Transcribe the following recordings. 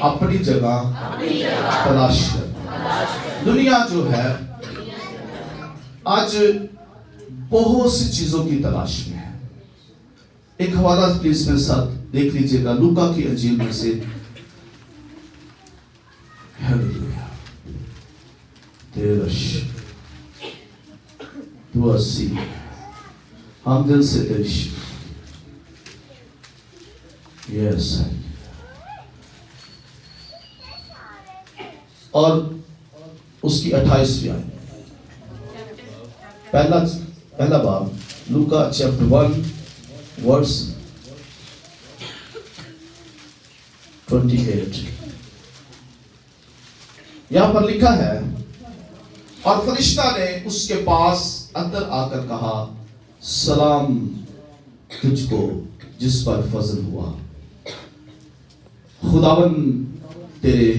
اپنی جگہ تلاش کرنا. دنیا جو ہے آج بہت سی چیزوں کی تلاش میں ہے. ایک حوالہ پلیز میرے ساتھ دیکھ لیجئے گا لوکا کی انجیل میں سے. ہیلیلویا. 13 تو 80 ہم دل سے تیری یس اور اس کی 28ویں آیت. پہلا باب لوکا چیپٹر 1 ورس 28. یہاں پر لکھا ہے اور فرشتہ نے اس کے پاس اندر آ کر کہا سلام تجھ کو جس پر فضل ہوا خداوند تیرے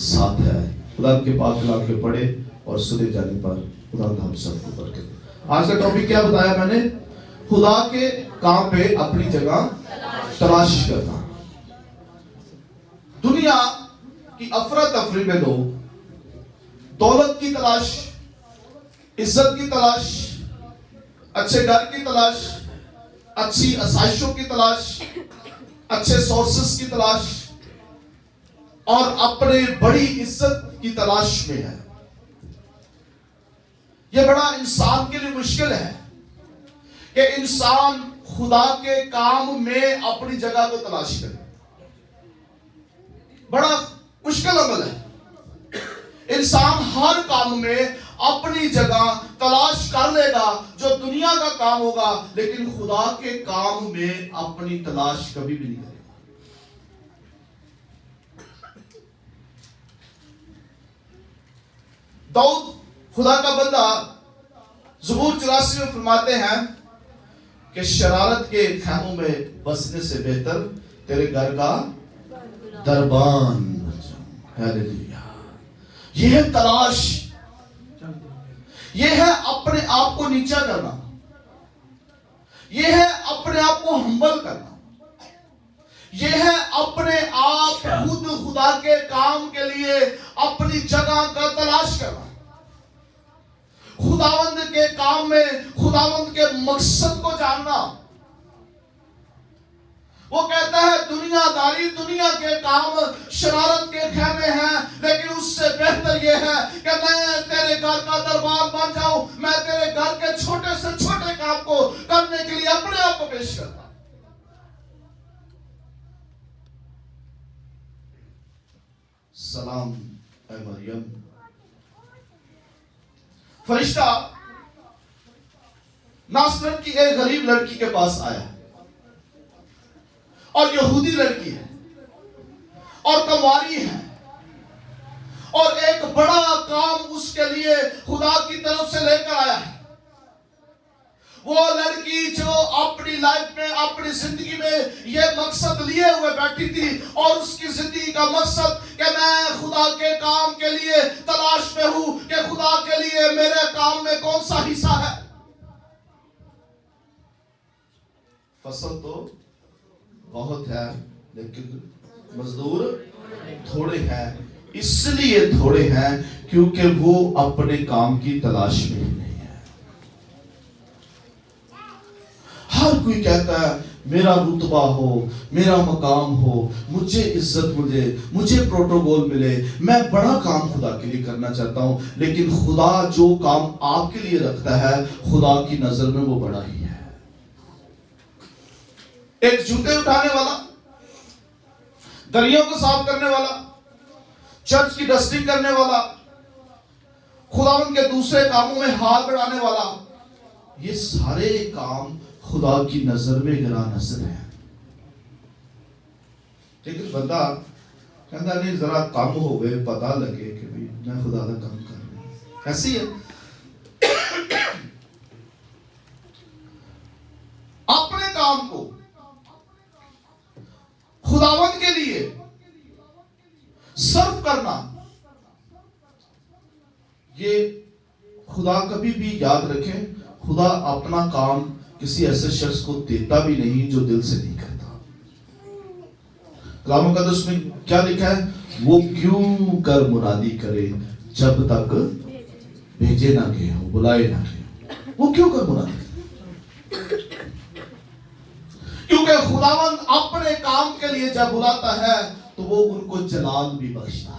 ساتھ ہے. خدا کے پاک کلام کے پڑھے اور سنے جانے پر خدا ہم سب کو برکت دے. آج کا ٹاپک کیا بتایا میں نے؟ خدا کے کام پہ اپنی جگہ تلاش کرنا. دنیا کی افراتفری میں لوگ دولت کی تلاش، عزت کی تلاش، اچھے گھر کی تلاش، اچھی آسائشوں کی تلاش، اچھے سورسز کی تلاش اور اپنے بڑی عزت کی تلاش میں ہے. یہ بڑا انسان کے لیے مشکل ہے کہ انسان خدا کے کام میں اپنی جگہ کو تلاش کرے. بڑا مشکل عمل ہے. انسان ہر کام میں اپنی جگہ تلاش کر لے گا جو دنیا کا کام ہوگا، لیکن خدا کے کام میں اپنی تلاش کبھی بھی نہیں کرے گا. داؤد خدا کا بندہ زبور 84 میں فرماتے ہیں کہ شرارت کے خیموں میں بسنے سے بہتر تیرے گھر کا دربان. ہیلیلویا. یہ ہے تلاش، یہ ہے اپنے آپ کو نیچا کرنا، یہ ہے اپنے آپ کو ہمبل کرنا، یہ ہے اپنے آپ خود خدا کے کام کے لیے اپنی جگہ کا تلاش کرنا. خداوند کے کام میں خداوند کے مقصد کو جاننا. وہ کہتا ہے دنیا داری، دنیا کے کام شرارت کے خیمے ہیں، لیکن اس سے بہتر یہ ہے کہ میں تیرے گھر کا دربار بن جاؤں. میں تیرے گھر کے چھوٹے سے چھوٹے کام کو کرنے کے لیے اپنے آپ کو پیش کرتا. سلام اے مریم. فرشتہ ناصرت کی ایک غریب لڑکی کے پاس آیا اور یہودی لڑکی ہے اور کمواری ہے اور ایک بڑا کام اس کے لیے خدا کی طرف سے لے کر آیا ہے. وہ لڑکی جو اپنی لائف میں اپنی زندگی میں یہ مقصد لیے ہوئے بیٹھی تھی اور اس کی زندگی کا مقصد کہ میں خدا کے کام کے لیے تلاش میں ہوں کہ خدا کے لیے میرے کام میں کون سا حصہ ہے. فصل تو بہت ہے لیکن مزدور تھوڑے ہیں. اس لیے تھوڑے ہیں کیونکہ وہ اپنے کام کی تلاش میں نہیں ہے. ہر کوئی کہتا ہے میرا رتبہ ہو، میرا مقام ہو، مجھے عزت ملے، مجھے پروٹوکول ملے، میں بڑا کام خدا کے لیے کرنا چاہتا ہوں. لیکن خدا جو کام آپ کے لیے رکھتا ہے خدا کی نظر میں وہ بڑا ہی ہے. ایک جوتے اٹھانے والا، گلیوں کو صاف کرنے والا، چرچ کی ڈسٹنگ کرنے والا، خداوند کے دوسرے کاموں میں ہاتھ بڑھانے والا، یہ سارے کام خدا کی نظر میں گراں نظر ہیں. لیکن بندہ کہتا نہیں ذرا کام ہو گئے پتہ لگے کہ بھی میں خدا کا کام کر رہا ہوں. ایسی ہے اپنے کام کو خداوند کے لیے صرف کرنا. یہ خدا کبھی بھی یاد رکھیں، خدا اپنا کام کسی ایسے شخص کو دیتا بھی نہیں جو دل سے نہیں کرتا. کلام مقدس میں کیا لکھا ہے؟ وہ کیوں کر منادی کرے جب تک بھیجے نہ گئے ہو، بلائے نہ گئے ہو۔ وہ کیوں کر منادی کرے؟ کیونکہ خداوند اپنے کام کے لیے جب بلاتا ہے تو وہ ان کو جلال بھی بخشتا ہے۔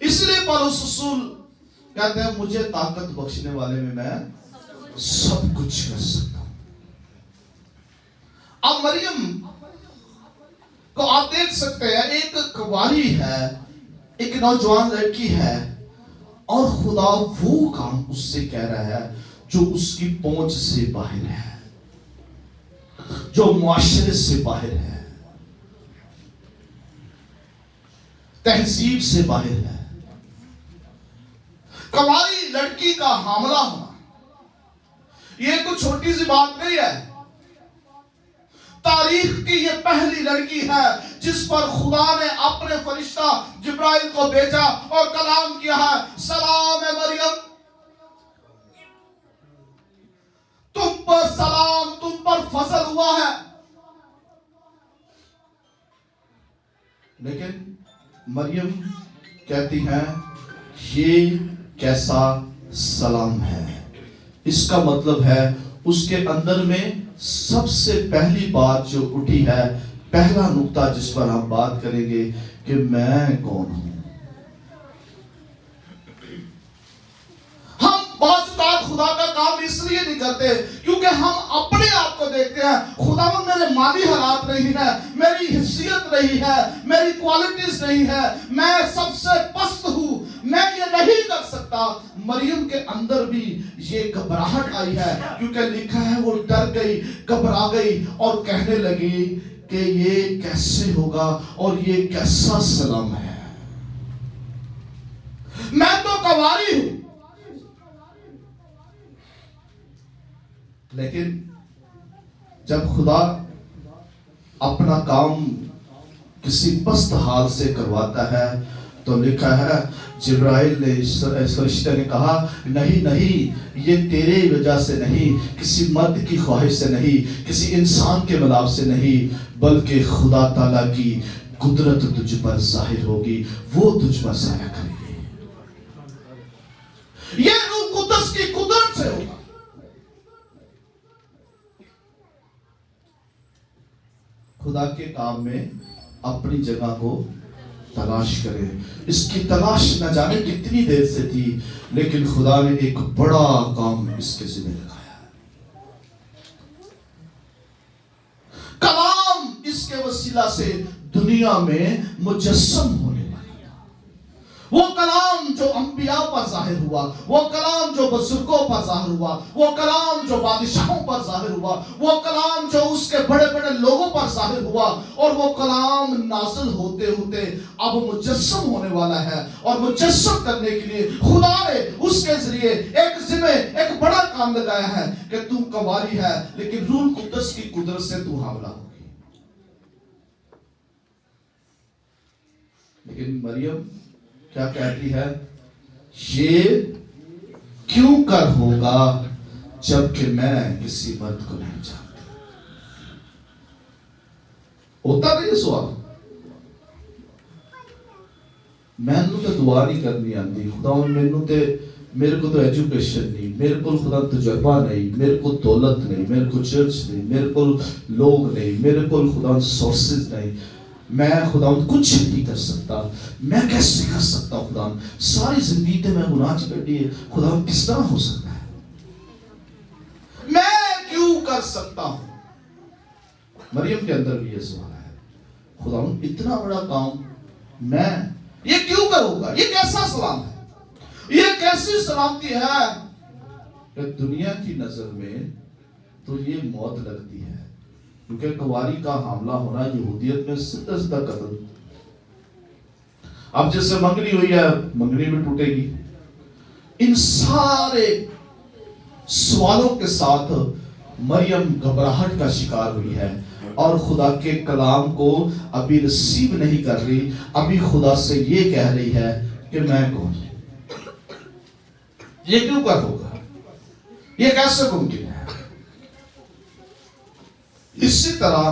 اس لیے پولس رسول کہتے ہیں مجھے طاقت بخشنے والے میں سب کچھ کر سکتا ہوں۔ اب مریم کو آپ دیکھ سکتے ہیں، ایک کنواری ہے، ایک نوجوان لڑکی ہے، اور خدا وہ کام اس سے کہہ رہا ہے جو اس کی پہنچ سے باہر ہے، جو معاشرے سے باہر ہے، تہذیب سے باہر ہے۔ کنواری لڑکی کا حاملہ ہونا یہ کوئی چھوٹی سی بات نہیں ہے۔ تاریخ کی یہ پہلی لڑکی ہے جس پر خدا نے اپنے فرشتہ جبرائیل کو بھیجا اور کلام کیا ہے، سلام ہے مریم، تم پر سلام، تم پر فضل ہوا ہے۔ لیکن مریم کہتی ہے یہ کیسا سلام ہے؟ اس کا مطلب ہے اس کے اندر میں سب سے پہلی بات جو اٹھی ہے، پہلا نقطہ جس پر ہم بات کریں گے کہ میں کون ہوں۔ ہم بعض اوقات خدا کا کام اس لیے نہیں کرتے کیونکہ ہم اپنے آپ کو دیکھتے ہیں، خداوند میرے مالی حالات نہیں ہے، میری حیثیت نہیں ہے، میری کوالٹیز نہیں ہے، میں سب سے پست ہوں، میں یہ نہیں کر سکتا۔ مریم کے اندر بھی یہ گھبراہٹ آئی ہے کیونکہ لکھا ہے وہ ڈر گئی، گھبرا گئی اور کہنے لگی کہ یہ کیسے ہوگا اور یہ کیسا سلام ہے، میں تو کنواری ہوں۔ لیکن جب خدا اپنا کام کسی پست حال سے کرواتا ہے تو لکھا ہے جبرائیل نے، فرشتے نے کہا نہیں، یہ تیرے وجہ سے نہیں، کسی مرد کی خواہش سے نہیں، کسی انسان کے ملاپ سے نہیں، بلکہ خدا تعالیٰ کی قدرت تجھ پر ظاہر ہوگی، وہ تجھ پر سایہ کرے گی۔ یہ روح قدس کی قدرت سے ہوگا۔ خدا کے کام میں اپنی جگہ کو تلاش کرے۔ اس کی تلاش نہ جانے کتنی دیر سے تھی، لیکن خدا نے ایک بڑا کام اس کے ذمہ لگایا۔ کلام اس کے وسیلہ سے دنیا میں مجسم ہونے والا تھا۔ وہ کلام جو انبیاء پر ظاہر ہوا، وہ کلام جو بزرگوں پر ظاہر ہوا، وہ کلام جو بادشاہوں پر ظاہر ہوا، وہ کلام جو اس کے بڑے بڑے لوگوں پر ظاہر ہوا، اور وہ کلام نازل ہوتے ہوتے اب مجسم ہونے والا ہے۔ اور مجسم کرنے کے لیے خدا نے اس کے ذریعے ایک ذمہ، ایک بڑا کام لگایا ہے کہ تو کنواری ہے لیکن روح القدس کی قدرت سے تو حاملہ ہوگی۔ لیکن مریم کیا کہتی ہے؟ یہ کیوں کر ہوگا جبکہ میں کسی مرد کو نہیں جانتا۔ ہوتا نہیں یہ سوال؟ میں نے تو دعا نہیں کرنی آتی، خدا میرے کو تو ایجوکیشن نہیں، میرے کو خدا تجربہ نہیں، میرے کو دولت نہیں، میرے کو چرچ نہیں، میرے کو لوگ نہیں، میرے کو خدا سورسز نہیں، میں خدا کچھ نہیں کر سکتا، میں کیسے کر سکتا ہوں؟ خدا ساری زندگی تے میں گناہ چ کٹی ہے، خدا کس طرح ہو سکتا ہے؟ میں کیوں کر سکتا ہوں؟ مریم کے اندر بھی یہ سوال ہے، خدا اتنا بڑا کام میں یہ کیوں کروں گا؟ یہ کیسا سلام ہے؟ یہ کیسی سلامتی ہے کہ دنیا کی نظر میں تو یہ موت لگتی ہے، کیونکہ کنواری کا حاملہ ہونا یہودیت میں سیدھا سیدھا قتل۔ اب جس سے منگنی ہوئی ہے منگنی بھی ٹوٹے گی۔ ان سارے سوالوں کے ساتھ مریم گھبراہٹ کا شکار ہوئی ہے اور خدا کے کلام کو ابھی ریسیو نہیں کر رہی، ابھی خدا سے یہ کہہ رہی ہے کہ میں کون ہوں، یہ کیوں کر ہوگا، یہ کیسے ممکن ہے؟ اسی طرح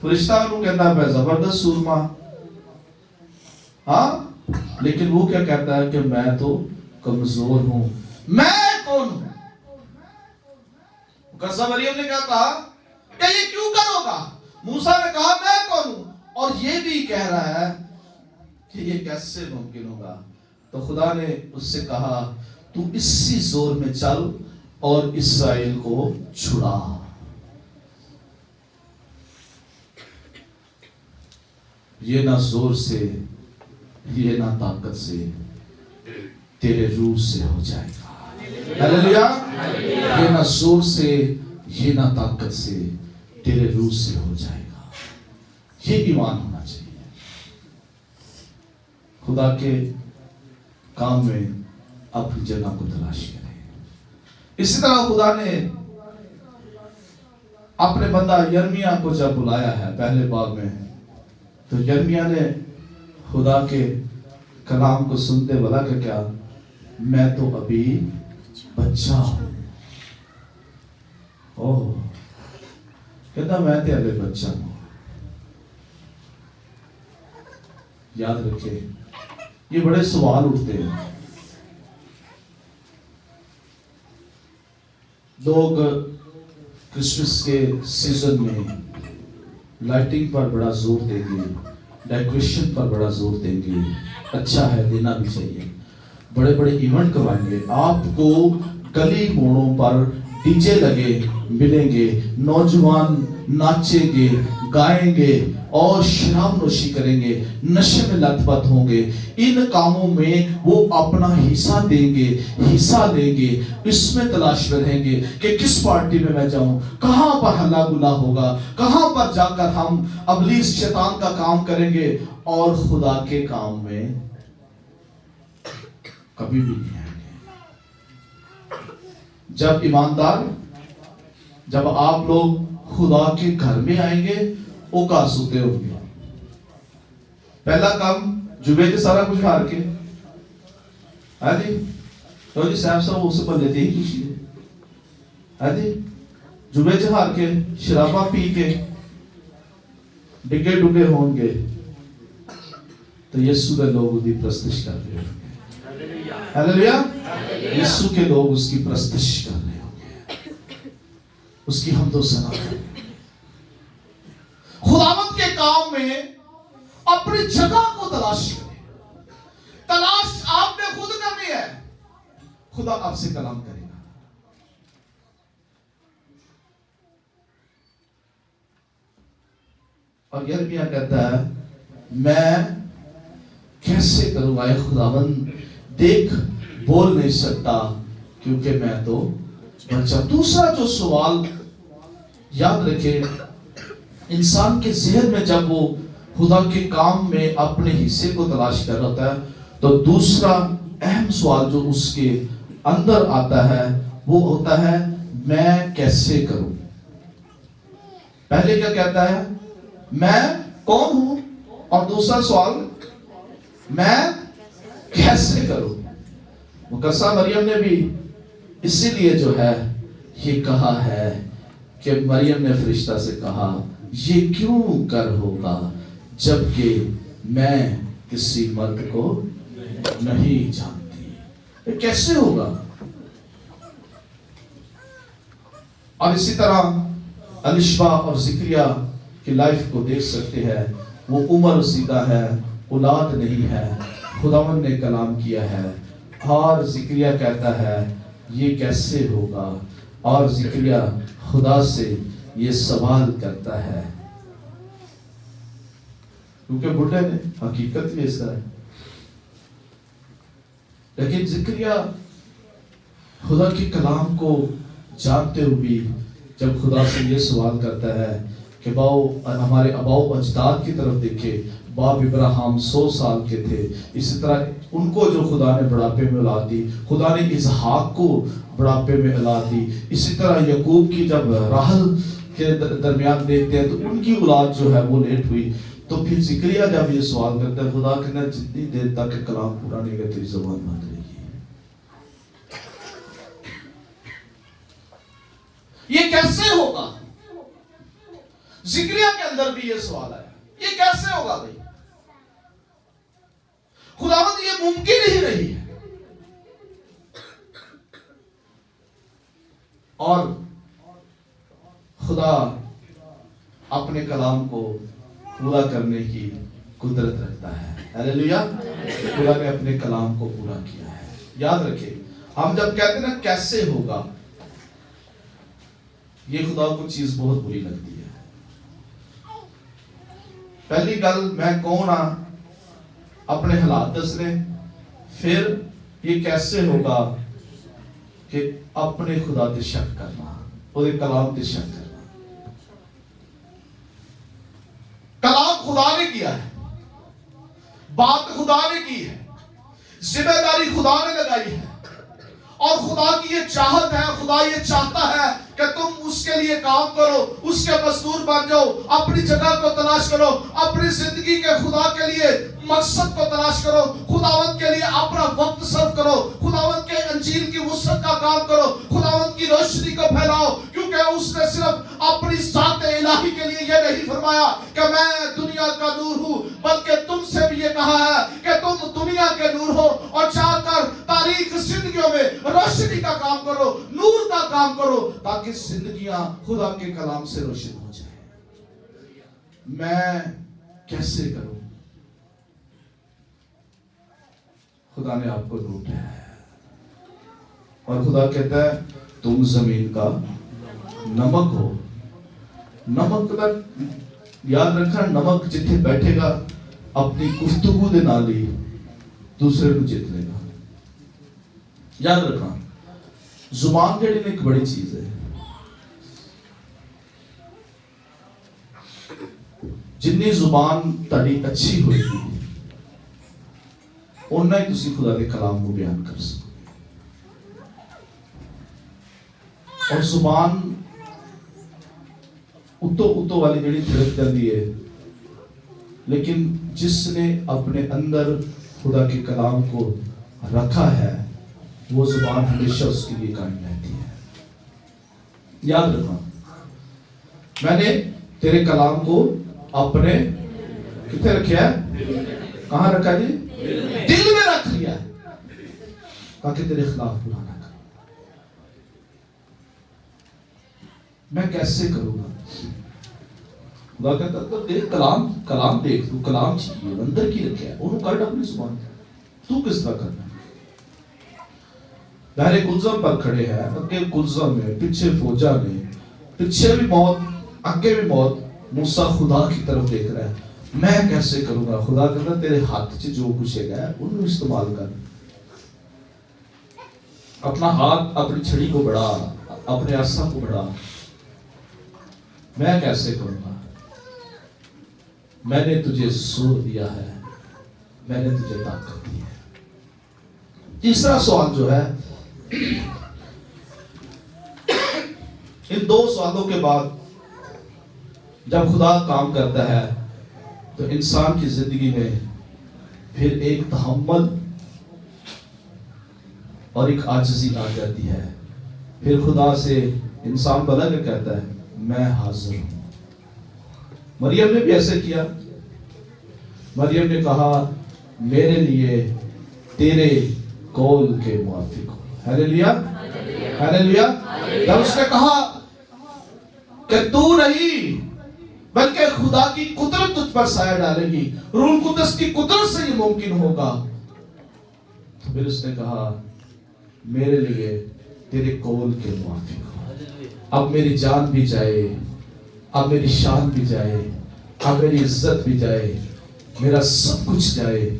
فرشتہ انہوں کہتا ہے میں زبردست سورما، ہاں، لیکن وہ کیا کہتا ہے کہ میں تو کمزور ہوں، میں کون ہوں؟ قصہ مریم نے کیا کہا کہ یہ کیوں کرو گا؟ موسیٰ نے کہا میں کون ہوں؟ اور یہ بھی کہہ رہا ہے کہ یہ کیسے ممکن ہوگا؟ تو خدا نے اس سے کہا تو اسی زور میں چل اور اسرائیل کو چھڑا۔ یہ نہ زور سے، یہ نہ طاقت سے، تیرے روح سے ہو جائے گا۔ ہلیلویا! یہ نہ زور سے، یہ نہ طاقت سے، تیرے روح سے ہو جائے گا۔ یہ ایمان ہونا چاہیے۔ خدا کے کام میں اپنی جگہ کو تلاش کریں۔ اسی طرح خدا نے اپنے بندہ یرمیہ کو جب بلایا ہے پہلے باب میں، تو یرمیہ نے خدا کے کلام کو سنتے بولا کہ کیا میں تو ابھی بچہ ہوں۔ اوہ، کہتا میں تے ابھی بچہ ہوں۔ یاد رکھے یہ بڑے سوال اٹھتے ہیں۔ لوگ کرسمس کے سیزن میں لائٹنگ پر بڑا زور دیں گے، ڈیکوریشن پر بڑا زور دیں گے، اچھا ہے، دینا بھی چاہیے، بڑے بڑے ایونٹ کروائیں گے، آپ کو گلی موڑوں پر ڈی جے لگے ملیں گے، نوجوان ناچیں گے، گائیں گے اور شراب نوشی کریں گے، نشے میں لت پت ہوں گے۔ ان کاموں میں وہ اپنا حصہ دیں گے، حصہ لیں گے، اس میں تلاش میں رہیں گے کہ کس پارٹی میں جاؤں، کہاں پر ہلا گلا ہوگا، کہاں پر جا کر ہم ابلیس شیطان کا کام کریں گے، اور خدا کے کام میں کبھی بھی نہیں آئیں گے۔ جب ایماندار، جب آپ لوگ خدا کے گھر میں آئیں گے، وہ کا سوتے ہوں گے۔ پہلا کام جبے کے سارا کچھ ہار کے، ہاں جی، تو جی صاحب صاحب اسے پر لیتے ہی کچھ ہے، ہاں جی، جبے سے ہار کے، شرابہ پی کے، ڈگے ڈگے ہوں گے، تو یسوع کے لوگ اس کی پرستش کر رہے ہوں گے۔ ہلیلویا! یسوع کے لوگ اس کی پرستش کر رہے ہوں گے، اس کی حمد و ثنا کر رہے ہوں گے۔ خداوند کے کام میں اپنی جگہ کو تلاش کریں۔ تلاش آپ نے خود کرنی ہے، خدا آپ سے کلام کرے گا۔ اور یرمیہ کہتا ہے میں کیسے کروں اے خداوند، دیکھ بول نہیں سکتا کیونکہ میں تو بچہ۔ دوسرا جو سوال یاد رکھے، انسان کے ذہن میں جب وہ خدا کے کام میں اپنے حصے کو تلاش کر رہا ہوتا ہے، تو دوسرا اہم سوال جو اس کے اندر آتا ہے وہ ہوتا ہے میں کیسے کروں۔ پہلے کیا کہتا ہے؟ میں کون ہوں، اور دوسرا سوال میں کیسے کروں۔ مقدسہ مریم نے بھی اسی لیے جو ہے یہ کہا ہے کہ مریم نے فرشتہ سے کہا یہ کیوں کر ہوگا جبکہ میں کسی مرد کو نہیں جانتی۔ یہ کیسے ہوگا؟ اور اسی طرح الشبا اور زکریا کی لائف کو دیکھ سکتے ہیں۔ وہ عمر رسیدہ ہے، اولاد نہیں ہے، خداوند نے کلام کیا ہے، اور زکریا کہتا ہے یہ کیسے ہوگا، اور زکریا خدا سے یہ سوال کرتا ہے کیونکہ بڈھے نے حقیقت بھی اس طرح ہے۔ لیکن زکریا خدا کے کلام کو جانتے ہوئے جب خدا سے یہ سوال کرتا ہے کہ باؤ ہمارے اباؤ اجداد کی طرف دیکھے، باپ ابراہیم 100 سال کے تھے، اسی طرح ان کو جو خدا نے بڑھاپے میں اولاد دی، خدا نے اسحاق کو بڑھاپے میں اولاد دی، اسی طرح یعقوب کی جب راحل کے درمیان دیکھتے ہیں تو ان کی اولاد جو ہے وہ لیٹ ہوئی۔ تو پھر زکریا جب یہ سوال کرتا ہے خدا کہنا جتنی دیر تک کلام پورا نہیں ہوگا تیری زبان بند رہے گی۔ یہ کیسے ہوگا؟ ذکریہ کے اندر بھی یہ سوال آیا، یہ کیسے ہوگا بھائی؟ خداوند یہ ممکن ہی نہیں ہے۔ اور خدا اپنے کلام کو پورا کرنے کی قدرت رکھتا ہے۔ ہلیلویا! خدا نے اپنے کلام کو پورا کیا ہے۔ یاد رکھیں، ہم جب کہتے ہیں نا کیسے ہوگا، یہ خدا کو چیز بہت بری لگتی ہے۔ پہلی گل میں کون ہاں، اپنے حالات دسنے، پھر یہ کیسے ہوگا کہ اپنے خدا تے شک کرنا، اور کلام تے شک کرنا۔ کلام خدا نے کیا ہے، بات خدا نے کی ہے، ذمہ داری خدا نے لگائی ہے، اور خدا کی یہ چاہت ہے، خدا یہ چاہتا ہے کہ تم اس کے لیے کام کرو، اس کے مزدور بن جاؤ، اپنی جگہ کو تلاش کرو، اپنی زندگی کے خدا کے لیے مقصد کو تلاش کرو، خداوند کے لیے اپنا وقت صرف کرو، خداوند کے انجیل کی وسعت کا کام کرو، خداوند کی روشنی کو پھیلاؤ، کیونکہ اس نے صرف اپنی ذات الہی کے لیے یہ نہیں فرمایا کہ میں دنیا کا نور ہوں، بلکہ تم سے بھی یہ کہا ہے کہ تم دنیا کے نور ہو، اور جا کر تاریک زندگیوں میں روشنی کا کام کرو، نور کا کام کرو، تاکہ زندگیاں خدا کے کلام سے روشن ہو جائیں۔ میں کیسے کروں؟ خدا نے آپ کو ڈھونڈا ہے، اور خدا کہتا ہے تم زمین کا نمک ہو۔ نمک کا یاد رکھنا، نمک جتھے بیٹھے گا اپنی گفتگو دے نال ہی دوسرے کو جیت لے گا۔ یاد رکھنا، زبان جڑی ایک بڑی چیز ہے۔ جنی زبان تاری اچھی ہوئی گی، اُنّا ہی تسی خدا دے کلام کو بیان کر سکو۔ اور زبان اتو والی جڑی تھڑک جاتی ہے، لیکن جس نے اپنے اندر خدا کے کلام کو رکھا ہے، وہ زبان ہمیشہ اس کے لیے قائم رہتی ہے۔ یاد رکھنا، میں نے تیرے کلام کو اپنے کتنے رکھا ہے؟ کہاں رکھا ہے جی؟ دل میں رکھ لیا ہے، تاکہ تیرے خلاف برا نہ کرے۔ میں کیسے کروں گا؟ خدا کہتا ہے دیکھ کلام دیکھ، تو کلام چاہیے اندر کی رکھا ہے، انہوں کٹ اپنی زبان تو کس طرح کرنا ہے؟ پہلے کلزم پر کھڑے ہیں، اگے کلزم ہے، پیچھے فوجا نے، پیچھے بھی موت اگے بھی موت، موسیٰ خدا کی طرف دیکھ رہا ہے۔ میں کیسے کروں گا؟ خدا کہتا ہے تیرے ہاتھ سے جو کچھ ہے انہوں استعمال کر، اپنا ہاتھ، اپنی چھڑی کو بڑھا، اپنے عصا کو بڑھا۔ میں کیسے کروں گا؟ میں نے تجھے زور دیا ہے، میں نے تجھے طاقت دی ہے۔ تیسرا سوال جو ہے، ان دو سوالوں کے بعد جب خدا کام کرتا ہے تو انسان کی زندگی میں پھر ایک تحمل اور ایک عاجزی آ جاتی ہے۔ پھر خدا سے انسان بلا کے کہتا ہے میں حاضر ہوں۔ مریم نے بھی ایسے کیا۔ مریم نے کہا میرے لیے تیرے قول کے موافق ہو۔ ہلیلویا، ہلیلویا۔ جب اس نے کہا کہ تو نہیں بلکہ خدا کی قدرت تجھ پر سایہ ڈالے گی، روح القدس کی قدرت سے یہ ممکن ہوگا، تو پھر اس نے کہا میرے لیے تیرے قول کے موافق ہو۔ اب میری جان بھی جائے، اب میری شان بھی جائے، اب میری عزت بھی جائے، میرا سب کچھ جائے،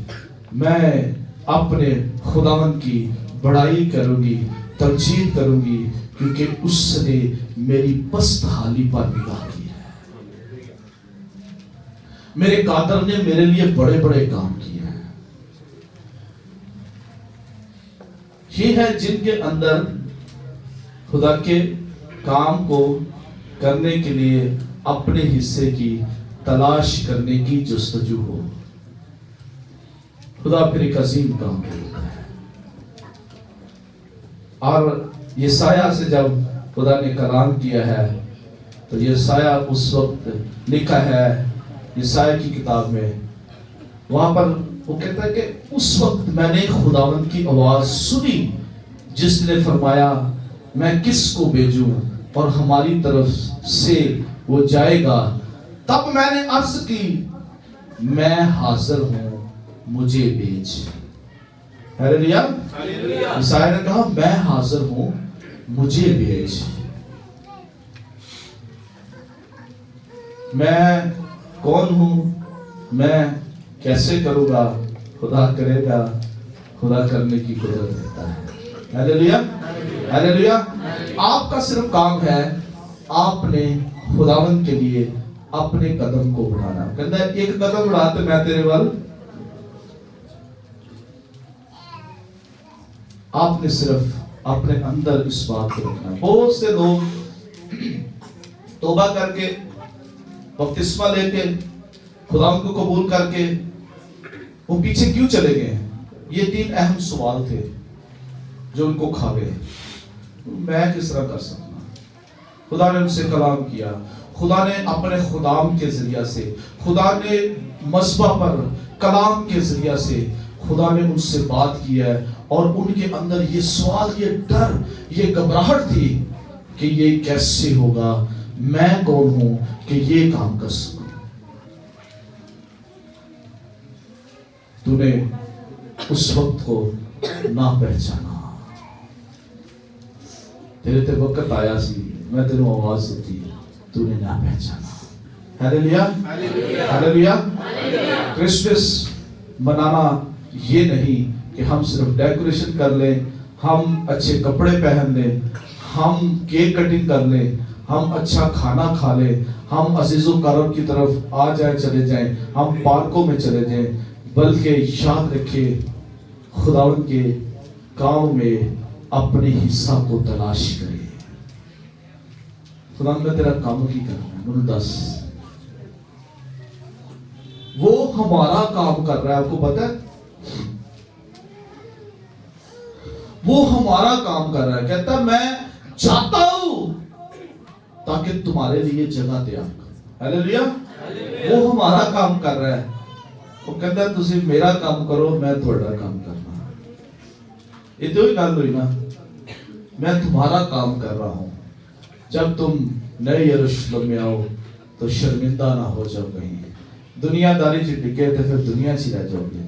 میں اپنے خداوند کی بڑائی کروں گی، تمجید کروں گی، کیونکہ اس نے میری پست حالی پر نگاہ کی ہے۔ میرے قادر نے میرے لیے بڑے بڑے کام کیے ہیں۔ یہ ہے جن کے اندر خدا کے کام کو کرنے کے لیے اپنے حصے کی تلاش کرنے کی جستجو ہو۔ خدا پھر ایک عظیم کام کرتا ہے۔ اور یسایہ سے جب خدا نے کلام کیا ہے تو یسایہ اس وقت لکھا ہے یسایہ کی کتاب میں، وہاں پر وہ کہتا ہے کہ اس وقت میں نے خداوند کی آواز سنی جس نے فرمایا میں کس کو بھیجوں اور ہماری طرف سے وہ جائے گا، تب میں نے عرض کی میں حاضر ہوں مجھے بھیج۔ ہلیلویا۔ یسایہ نے کہا میں حاضر ہوں مجھے بھیج۔ میں کون ہوں، میں کیسے کروں گا، خدا کرے گا، خدا کرنے کی قدرت دیتا ہے۔ ہلیلویا ہلیلویا۔ آپ کا صرف کام ہے آپ نے خداوند کے لیے اپنے قدم کو بڑھانا۔ کہتا ہے ایک قدم بڑھا تو میں تیرے ول، آپ نے صرف اپنے اندر اس بات کو رکھنا۔ بہت سے لوگ توبہ کر کے بپتسمہ لے کے خداوند کو قبول کر کے وہ پیچھے کیوں چلے گئے؟ یہ 3 اہم سوال تھے جو ان کو کھا گئے۔ میں کس طرح کر سکتا؟ خدا نے ان سے کلام کیا، خدا نے اپنے خدام کے ذریعہ سے، خدا نے مذبح پر کلام کے ذریعہ سے خدا نے ان سے بات کی ہے، اور ان کے اندر یہ سوال، یہ ڈر، یہ گھبراہٹ تھی کہ یہ کیسے ہوگا، میں کون ہوں کہ یہ کام کر سکوں۔ تو نے اس وقت کو نہ پہچانا، تیرے تے وقت آیا سی میں تیرے آواز دیتی، تو نے نہ پہچانا۔ ہلیلویا ہلیلویا۔ کرسمس منانا یہ نہیں کہ ہم صرف ڈیکوریشن کر لیں، ہم اچھے کپڑے پہن لیں، ہم کیک کٹنگ کر لیں، ہم اچھا کھانا کھا لیں، ہم عزیز و کرم کی طرف آ جائیں چلے جائیں، ہم پارکوں میں چلے جائیں، بلکہ یاد رکھے خداوند کے کام میں اپنے حصہ کو تلاش کرے۔ خدا میں تیرا کام کی کرنا ہے، مجھے دس، وہ ہمارا کام کر رہا ہے، آپ کو پتہ ہے وہ ہمارا کام کر رہا ہے، کہتا ہے میں چاہتا ہوں تاکہ تمہارے لیے جگہ تیار کروں۔ ہلیلویا۔ وہ ہمارا کام کر رہا ہے، وہ کہتا ہے تسی میرا کام کرو، میں تھوڑا کام کرنا۔ یہ تو ہی گل ہوئی نا، میں تمہارا کام کر رہا ہوں۔ جب تم نئے یروشلم میں آؤ تو شرمندہ نہ ہو جاؤ کہیں، دنیا داری سے ڈگے تو پھر دنیا سے رہ جاؤ گے،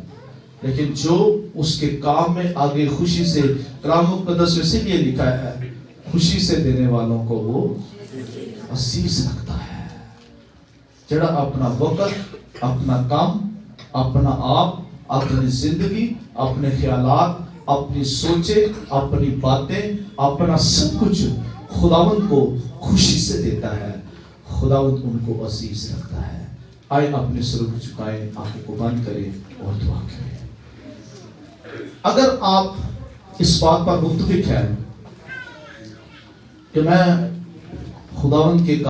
لیکن جو اس کے کام میں آگے خوشی سے، کلام مقدس میں سے یہ لکھا ہے خوشی سے دینے والوں کو وہ عزیز رکھتا ہے۔ جڑا اپنا وقت، اپنا کام، اپنا آپ، اپنی زندگی، اپنے خیالات، اپنی سوچیں، اپنی باتیں، اپنا سب کچھ خداوند کو خوشی سے دیتا ہے، خداوند ان کو عزیز رکھتا ہے۔ آئے اپنے سر کو جھکائیں، آنکھوں کو بند کریں اور دعا کریں۔ اگر آپ اس بات پر متفق ہیں کہ میں خداوند کے